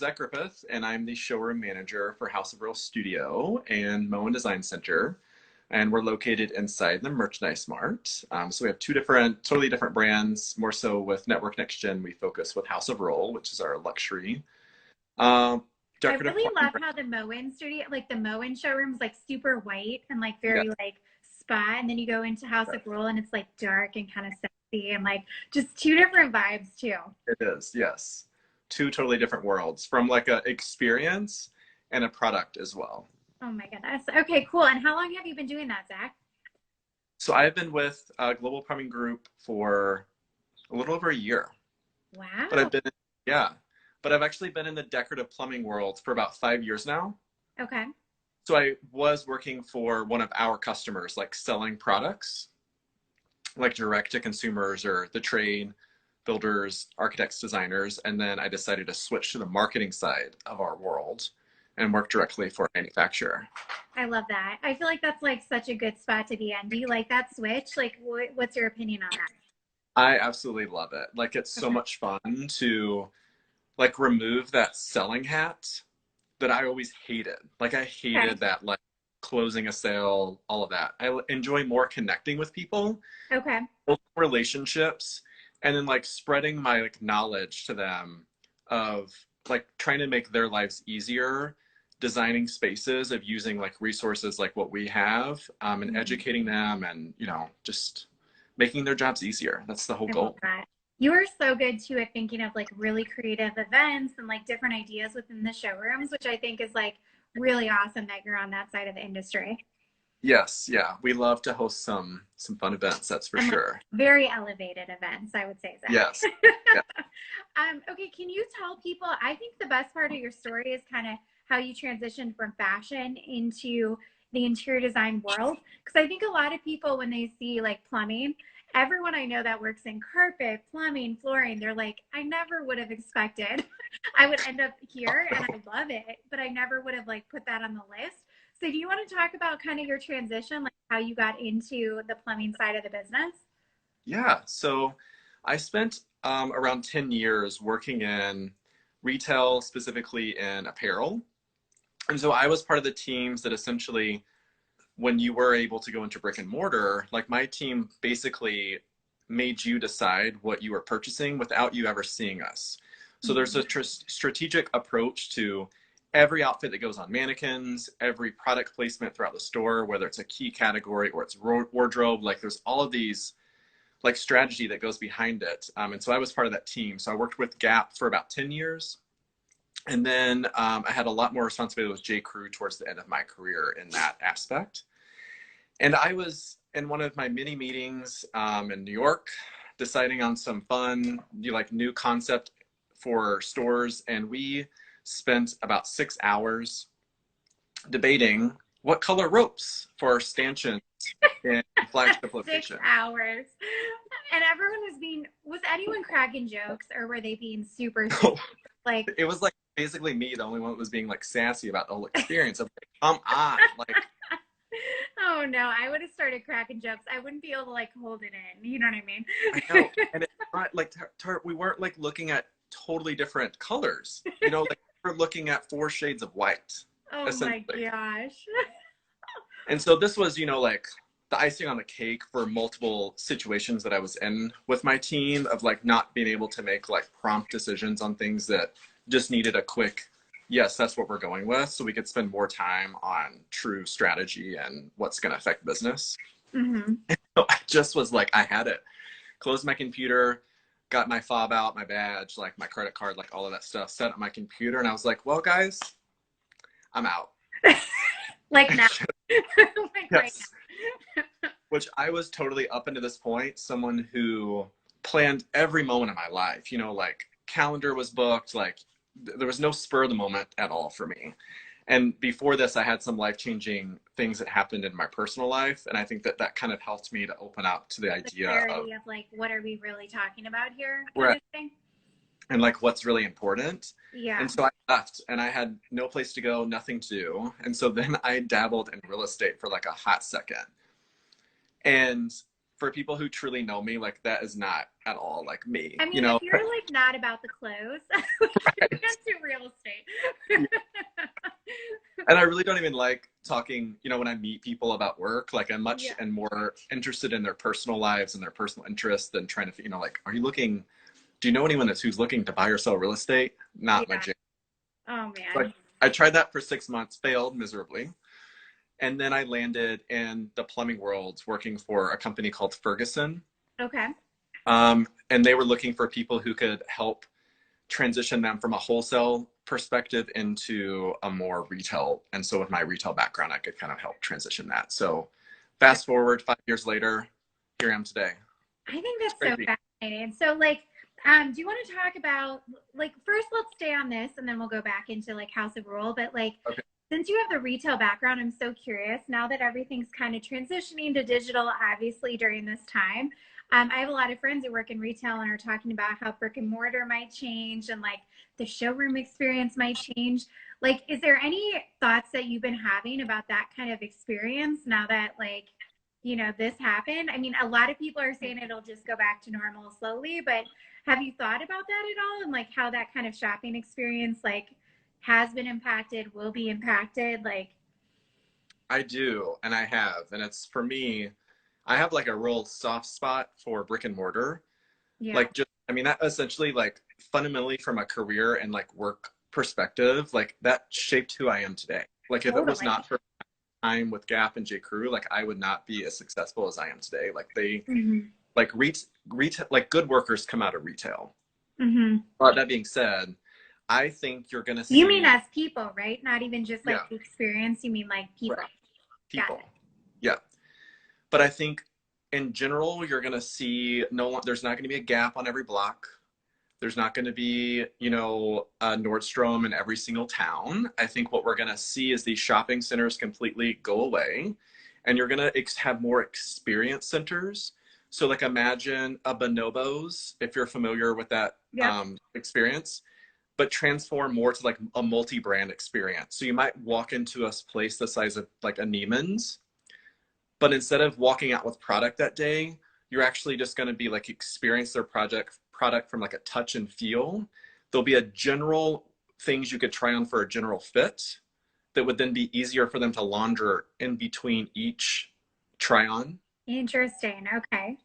Zach Griffith, and I'm the showroom manager for House of Rohl Studio and Moen Design Center. And we're located inside the Merchandise Mart. So we have two totally different brands. More so with Network Next Gen, we focus with House of Rohl, which is our luxury. I Decorative really plumbing love how the Moen studio, like the Moen showroom is like super white and like very like spa. And then you go into House of Rohl and it's like dark and kind of sexy and like just two different vibes too. It is, yes. Two totally different worlds from like a experience and a product as well. Oh my goodness. Okay, cool. And how long have you been doing that, Zach? So I've been with Global Plumbing Group for a little over a year. But Wow. I've been, yeah, but I've actually been in the decorative plumbing world for about 5 years now. Okay. So I was working for one of our customers, like selling products, like direct to consumers or the trade, builders, architects, designers. And then I decided to switch to the marketing side of our world and work directly for a manufacturer. I love that. I feel like that's like such a good spot to be in. Do you like that switch? Like, what's your opinion on that? I absolutely love it. Like, it's so Okay. much fun to like remove that selling hat that I always hated. Like, I Okay. hated that, like closing a sale, all of that. I enjoy more connecting with people, Okay. building relationships, and then like spreading my like knowledge to them of like trying to make their lives easier, designing spaces of using like resources like what we have, and Mhm. educating them and, just making their jobs easier. That's the whole I love goal. that. You are so good too at thinking of like really creative events and like different ideas within the showrooms, which I think is like really awesome that you're on that side of the industry. Yes, yeah. We love to host some fun events, that's for And like sure. very elevated events, I would say, Zach. Yes. Yeah. Okay, can you tell people? I think the best part of your story is kind of how you transitioned from fashion into the interior design world. Because I think a lot of people, when they see like plumbing, everyone I know that works in carpet, plumbing, flooring, they're like, I never would have expected I would end up here, and I love it, but I never would have like put that on the list. So, do you want to talk about kind of your transition, like how you got into the plumbing side of the business? Yeah. So I spent around 10 years working in retail, specifically in apparel. And so I was part of the teams that essentially, when you were able to go into brick and mortar, like my team basically made you decide what you were purchasing without you ever seeing us. So there's a Mhm. strategic approach to every outfit that goes on mannequins, every product placement throughout the store, whether it's a key category or it's wardrobe. Like there's all of these like strategy that goes behind it. And so I was part of that team. So I worked with Gap for about 10 years. And then I had a lot more responsibility with J. Crew towards the end of my career in that aspect. And I was in one of my mini meetings in New York, deciding on some fun, like new concept for stores. And we spent about 6 hours debating what color ropes for our stanchions in flagship 6 location. hours. And everyone was anyone cracking jokes or were they being super serious? Like, It was like basically me, the only one that was being like sassy about the whole experience. I'm like, come on, like oh no, I would have started cracking jokes. I wouldn't be able to like hold it in. You know what I mean? I know, and it's not like we weren't like looking at totally different colors. Like we're looking at 4 shades of white, oh my essentially. gosh. And so this was, like the icing on the cake for multiple situations that I was in with my team of like not being able to make like prompt decisions on things that just needed a quick, yes, that's what we're going with. So we could spend more time on true strategy and what's going to affect business. Hmm. So I just was like, I had it. Closed my computer, got my fob out, my badge, like my credit card, like all of that stuff, set up my computer. And I was like, well, guys, I'm out. Like now. Like right Yes. Which I was totally up into this point, someone who planned every moment of my life, like calendar was booked, like there was no spur of the moment at all for me. And before this, I had some life-changing things that happened in my personal life. And I think that that kind of helped me to open up to the the idea of clarity of like what are we really talking about here kind where of thing. and like what's really important. Yeah. And so I left and I had no place to go, nothing to do. And so then I dabbled in real estate for like a hot second. And for people who truly know me, like that is not at all like me, I mean, you know? if you're like not about the clothes, Right. you're into real estate. And I really don't even like talking, you know, when I meet people about work, like I'm much Yeah. and more interested in their personal lives and their personal interests than trying to, you know, like, are you looking, do you know anyone who's looking to buy or sell real estate? Not my Yeah. jam. Oh So man. I tried that for 6 months, failed miserably. And then I landed in the plumbing world working for a company called Ferguson. Okay. And they were looking for people who could help transition them from a wholesale perspective into a more retail. And so with my retail background, I could kind of help transition that. So fast forward 5 years later, here I am today. I think It's that's so crazy. fascinating. So like, do you want to talk about like first let's stay on this and then we'll go back into like House of Rohl. But like Okay. since you have the retail background, I'm so curious now that everything's kind of transitioning to digital, obviously during this time. I have a lot of friends who work in retail and are talking about how brick and mortar might change and like the showroom experience might change. Like, is there any thoughts that you've been having about that kind of experience now that like, you know, this happened? I mean, a lot of people are saying it'll just go back to normal slowly, but have you thought about that at all? And like how that kind of shopping experience like has been impacted, will be impacted? Like, I do, and I have. And it's for me, I have like a real soft spot for brick and mortar. yeah, Like just, I mean, that essentially like fundamentally from a career and like work perspective, like that shaped who I am today. Like if it was totally. not for time with Gap and J. Crew, like I would not be as successful as I am today. Like they Mm-hmm. like retail, like good workers come out of retail. Mm-hmm. But that being said, I think you're gonna You mean see, as people, right? Not even just like yeah, the experience. You mean like people. right, Got people, it. yeah. But I think in general, you're gonna see there's not gonna be a Gap on every block. There's not going to be, you know, a Nordstrom in every single town. I think what we're going to see is these shopping centers completely go away, and you're going to have more experience centers. So, like, imagine a Bonobos, if you're familiar with that Yep. experience, but transform more to like a multi-brand experience. So you might walk into a place the size of like a Neiman's, but instead of walking out with product that day, you're actually just going to be like experience their product from like a touch and feel. There'll be a general things you could try on for a general fit that would then be easier for them to launder in between each try on. Interesting. Okay.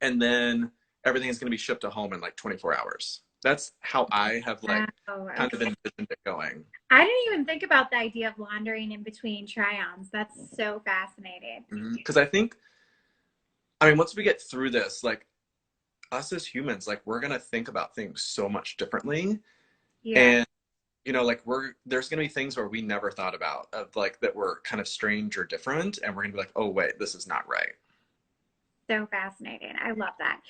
And then everything is going to be shipped to home in like 24 hours. That's how I have like Oh, kind of okay. envisioned it going. I didn't even think about the idea of laundering in between try-ons. That's so fascinating. Because I think, I mean, once we get through this, like us as humans, like we're gonna think about things so much differently. Yeah. And you know, like there's gonna be things where we never thought about of like that were kind of strange or different, and we're gonna be like, oh wait, this is not right. So fascinating. I love that.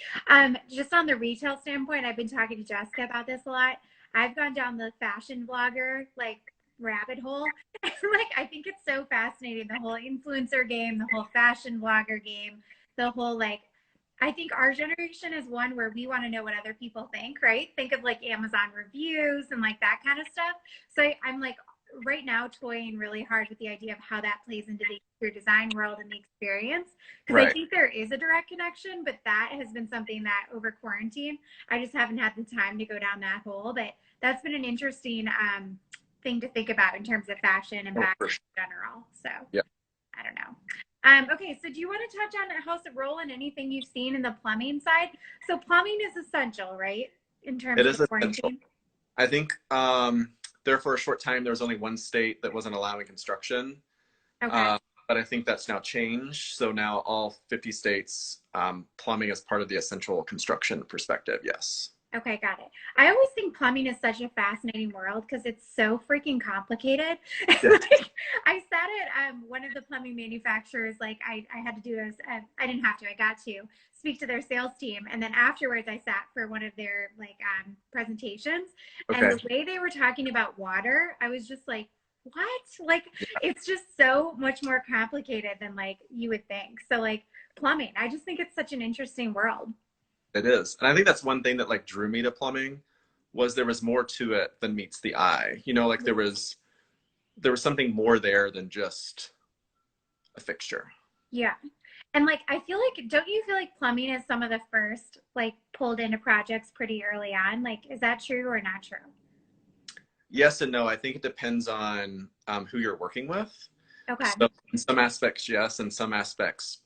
Just on the retail standpoint, I've been talking to Jessica about this a lot. I've gone down the fashion blogger like rabbit hole. Like I think it's so fascinating, the whole influencer game, the whole fashion blogger game, the whole like I think our generation is one where we want to know what other people think, right? Think of like Amazon reviews and like that kind of stuff. So I'm like right now toying really hard with the idea of how that plays into the interior design world and the experience because I Right. think there is a direct connection, but that has been something that over quarantine I just haven't had the time to go down that hole. But that's been an interesting thing to think about in terms of fashion and Oh, fashion for sure. in general. So Yeah. I don't know. Okay, so do you want to touch on House of Rohl and anything you've seen in the plumbing side? So plumbing is essential, right? In terms It of is essential. quarantine. I think there for a short time there was only one state that wasn't allowing construction. Okay. Uh, but I think that's now changed. So now all 50 states, plumbing is part of the essential construction perspective. Yes. Okay, got it. I always think plumbing is such a fascinating world because it's so freaking complicated. Yeah. Like, I sat at one of the plumbing manufacturers, like I had to do this. I didn't have to. I got to speak to their sales team, and then afterwards, I sat for one of their like presentations, and Okay. the way they were talking about water, I was just like, what? Like, it's just so much more complicated than like you would think. So like plumbing, I just think it's such an interesting world. It is. And I think that's one thing that like drew me to plumbing was there was more to it than meets the eye. You know, like there was something more there than just a fixture. Yeah. And like, I feel like, don't you feel like plumbing is some of the first like pulled into projects pretty early on? Like, is that true or not true? Yes and no. I think it depends on who you're working with. Okay. So in some aspects, yes, in some aspects,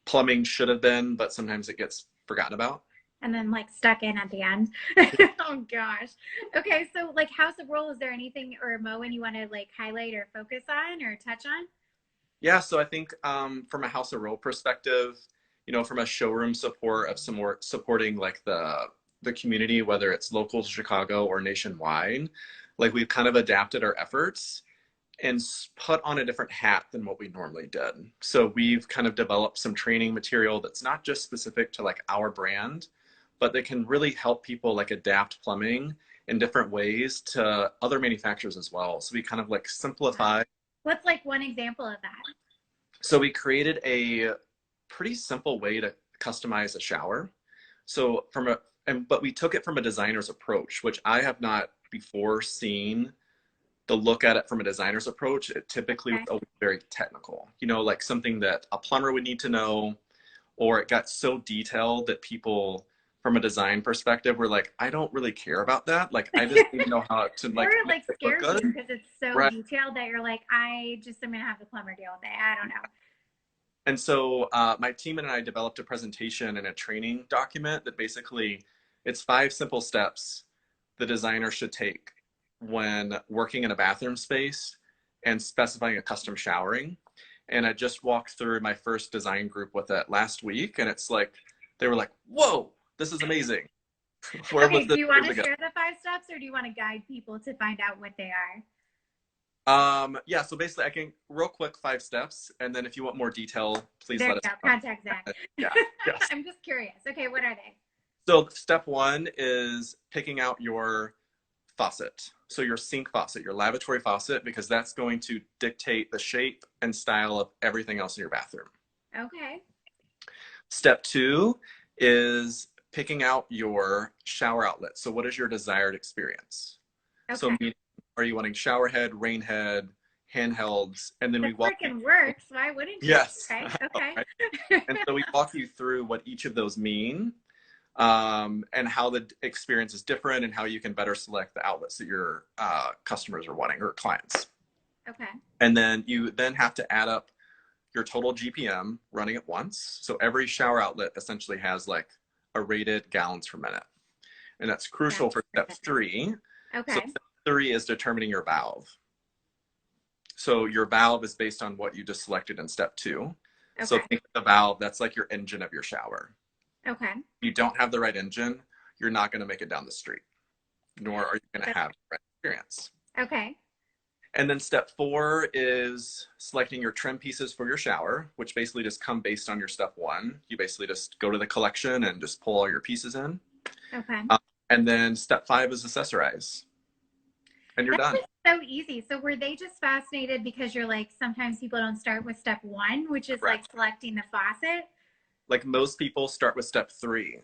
plumbing should have been, but sometimes it gets forgotten about. And then like stuck in at the end. Oh gosh. Okay, so like House of Rohl, is there anything or Moen you want to like highlight or focus on or touch on? Yeah, so I think from a House of Roll perspective, from a showroom support of some more supporting like the community, whether it's local to Chicago or nationwide, like we've kind of adapted our efforts and put on a different hat than what we normally did. So we've kind of developed some training material that's not just specific to like our brand, but that can really help people like adapt plumbing in different ways to other manufacturers as well. So we kind of like simplify. What's like one example of that? So we created a pretty simple way to customize a shower. So but we took it from a designer's approach, which I have not before seen the look at it from a designer's approach. It typically was Okay. always very technical, like something that a plumber would need to know, or it got so detailed that people from a design perspective were like, I don't really care about that. Like, I just need to know how to Or like it make like it look scares you good. because it's so Right. detailed that you're like, I just am gonna have the plumber deal with it. I don't know. And so my team and I developed a presentation and a training document that basically it's 5 simple steps the designer should take when working in a bathroom space and specifying a custom showering. And I just walked through my first design group with it last week, and it's like they were like, "Whoa, this is amazing." Where was Okay, this do you want years to ago? share the 5 steps or do you want to guide people to find out what they are? Yeah, so basically I can real quick 5 steps, and then if you want more detail, please There let you us go. know. Contact Zach. Yeah, yes. I'm just curious. Okay, what are they? So step one is picking out your faucet. So your sink faucet, your lavatory faucet, because that's going to dictate the shape and style of everything else in your bathroom. Okay. Step two is picking out your shower outlet. So what is your desired experience? So Okay. are you wanting shower head, rain head, handhelds? And then The we walk you, freaking works. Why wouldn't you? yes. Okay. Okay. Right? And so we walk you through what each of those mean, and how the experience is different and how you can better select the outlets that your customers are wanting or clients. Okay. And then you then have to add up your total GPM running at once. So every shower outlet essentially has like a rated gallons per minute. And that's crucial for step three. So Okay. step three is determining your valve. So your valve is based on what you just selected in step two. So Okay. think of the valve, that's like your engine of your shower. Okay. If you don't have the right engine, you're not going to make it down the street, nor are you going to have the right experience. Okay. And then step four is selecting your trim pieces for your shower, which basically just come based on your step one. You basically just go to the collection and just pull all your pieces in. Okay. And then step five is accessorize. And you're That's done. like so easy. So were they just fascinated because you're like, sometimes people don't start with step one, which is like Correct. selecting the faucet? Like most people start with step three.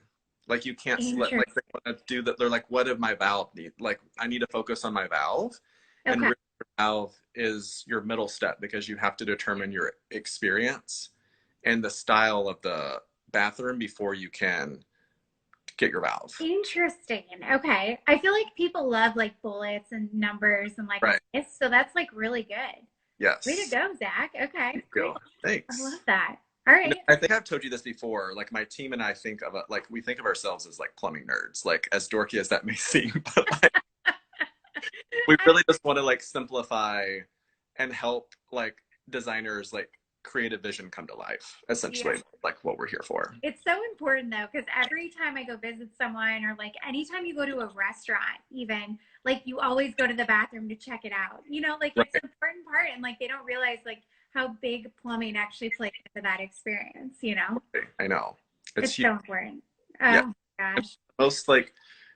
Like you can't select, like they Interesting. want to do that. They're like, what did my valve need? Like I need to focus on my valve. And Okay. really your valve is your middle step because you have to determine your experience and the style of the bathroom before you can get your valve. Interesting. Okay. I feel like people love like bullets and numbers and like Right. lists. So that's like really good. Way to Yes. go, Zach. Okay, Go. great. I love Thanks. that. All right. I think I've told you this before. Like my team and I think of it like we think of ourselves as like plumbing nerds, like as dorky as that may seem, but like we really just want to like simplify and help like designers like creative vision come to life. Essentially, Yeah. like what we're here for. It's so important though, because every time I go visit someone or like anytime you go to a restaurant, even like you always go to the bathroom to check it out. Like Right. it's an important part and like they don't realize like how big plumbing actually plays into that experience. I know. It's Huge. so important. Yeah. Oh my gosh. Most like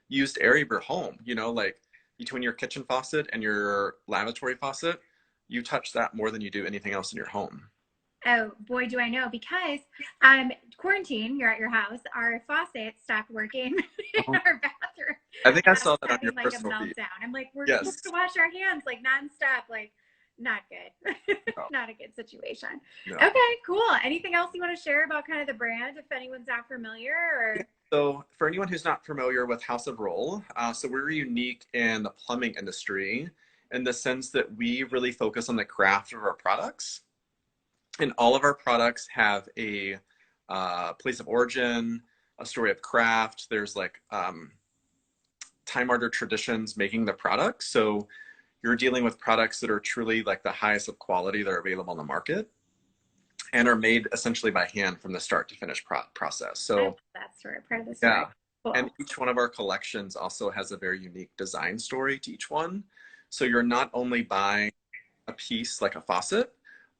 used area of your home, like between your kitchen faucet and your lavatory faucet, you touch that more than you do anything else in your home. Oh boy, do I know because quarantine, you're at your house, our faucet stopped working in Oh, our bathroom. I think And I I was saw that on your having like a personal feed. meltdown. I'm like, we're supposed Yes. to wash our hands like nonstop. Like, not good. No, Not a good situation. no. Okay, cool. Anything else you want to share about kind of the brand, if anyone's not familiar? Yeah. Or So for anyone who's not familiar with House of Rohl, so we're unique in the plumbing industry in the sense that we really focus on the craft of our products. And all of our products have a place of origin, a story of craft. There's like time-honored traditions making the products. So you're dealing with products that are truly like the highest of quality that are available on the market and are made essentially by hand from the start to finish process. So that's part of the story. yeah. Cool. And each one of our collections also has a very unique design story to each one. So you're not only buying a piece like a faucet,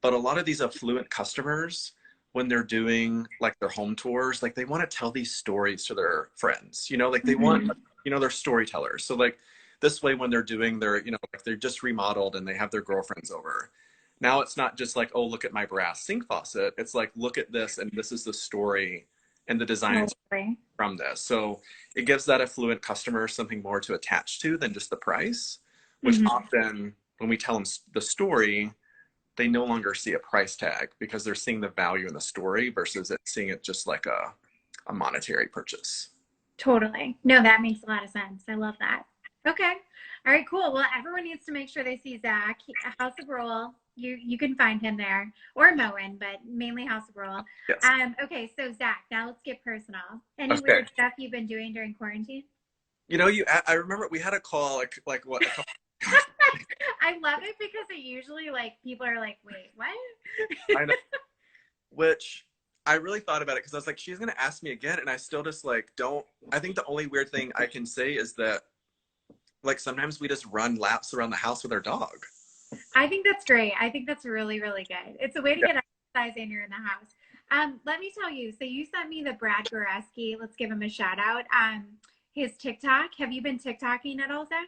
but a lot of these affluent customers, when they're doing like their home tours, like they want to tell these stories to their friends, you know, like they want, you know, they're storytellers. So like this way, when they're doing their, you know, like they're just remodeled and they have their girlfriends over. Now it's not just like, oh, look at my brass sink faucet. It's like, look at this, and this is the story and the design from this. So it gives that affluent customer something more to attach to than just the price, which often when we tell them the story, they no longer see a price tag because they're seeing the value in the story versus seeing it just like a monetary purchase. Totally. No, that makes a lot of sense. I love that. Okay. All right, cool. Well, everyone needs to make sure they see Zach. House of Rohl. You can find him there, or Moen, but mainly House of Rohl. Yes. Okay, so Zach, now let's get personal. Any weird stuff you've been doing during quarantine? You know, I remember we had a call like what? I love it because it usually like people are like, wait, what? I know. Which I really thought about it because I was like, she's gonna ask me again, and I still just like don't. I think the only weird thing I can say is that like sometimes we just run laps around the house with our dog. I think that's great. I think that's really, really good. It's a way to get exercise in here in the house. Let me tell you. So you sent me the Brad Goreski. Let's give him a shout out. His TikTok. Have you been TikToking at all, Zach?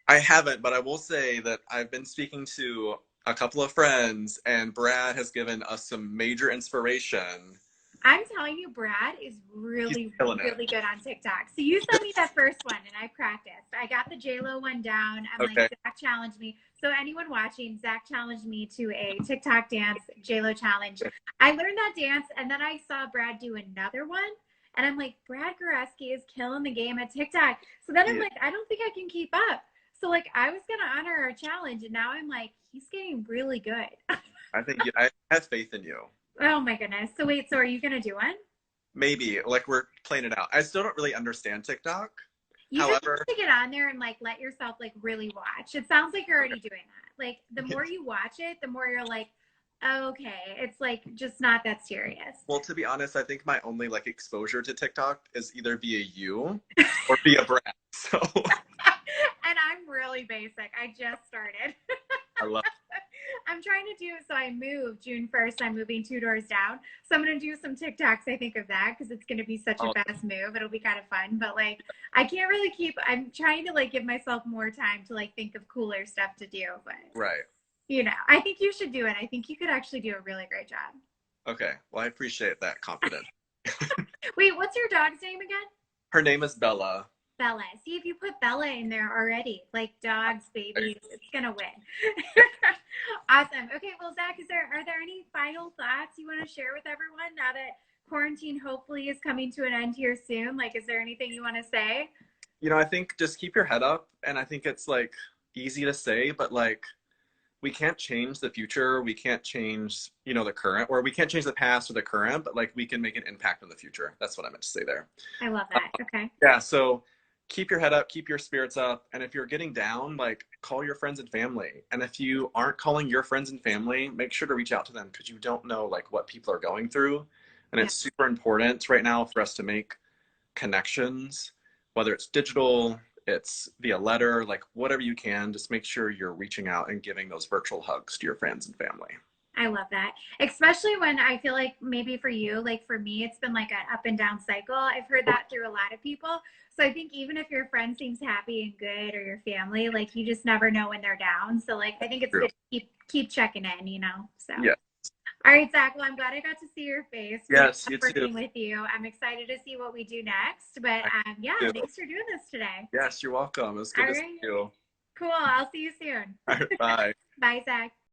I haven't, but I will say that I've been speaking to a couple of friends, and Brad has given us some major inspiration. I'm telling you, Brad is really, really good on TikTok. So you sent me that first one, and I practiced. I got the JLo one down. I'm like, Zach challenged me. So anyone watching, Zach challenged me to a TikTok dance, JLo challenge. I learned that dance, and then I saw Brad do another one. And I'm like, Brad Goreski is killing the game at TikTok. So then I'm like, I don't think I can keep up. So like I was going to honor our challenge, and now I'm like, he's getting really good. I think I have faith in you. Oh my goodness. So wait, so are you going to do one? Maybe. Like we're playing it out. I still don't really understand TikTok. You just have to get on there and like let yourself like really watch. It sounds like you're already doing that. Like the more you watch it, the more you're like, okay, it's like just not that serious. Well, to be honest, I think my only like exposure to TikTok is either via you or via Brad. So and I'm really basic. I just started. I love it. I'm trying to do, so I moved June 1st. I'm moving 2 doors down. So I'm going to do some TikToks, I think, of that because it's going to be such a fast move. It'll be kind of fun. But like, I can't really I'm trying to like give myself more time to like think of cooler stuff to do. But right. You know, I think you should do it. I think you could actually do a really great job. Okay. Well, I appreciate that confidence. Wait, what's your dog's name again? Her name is Bella. Bella. See, if you put Bella in there already, like dogs, babies, it's gonna win. Awesome. Okay, well, Zach, are there any final thoughts you want to share with everyone now that quarantine hopefully is coming to an end here soon? Like, is there anything you want to say? You know, I think just keep your head up, and I think it's like easy to say, but like we can't change the future. We can't change, you know, the current, or we can't change the past or the current, but like we can make an impact on the future. That's what I meant to say there. I love that. Okay. Yeah. So keep your head up, keep your spirits up. And if you're getting down, like call your friends and family. And if you aren't calling your friends and family, make sure to reach out to them because you don't know like what people are going through. And it's super important right now for us to make connections, whether it's digital, it's via letter, like whatever you can, just make sure you're reaching out and giving those virtual hugs to your friends and family. I love that. Especially when I feel like maybe for you, like for me, it's been like an up and down cycle. I've heard that through a lot of people. So I think even if your friend seems happy and good or your family, like you just never know when they're down. So like, I think it's good to keep checking in, you know? So. Yeah. All right, Zach. Well, I'm glad I got to see your face. Yes, you working too. with you. I'm excited to see what we do next. But yeah, thanks for doing this today. Yes, you're welcome. It was good to see you. Cool. I'll see you soon. All right, bye. Bye, Zach.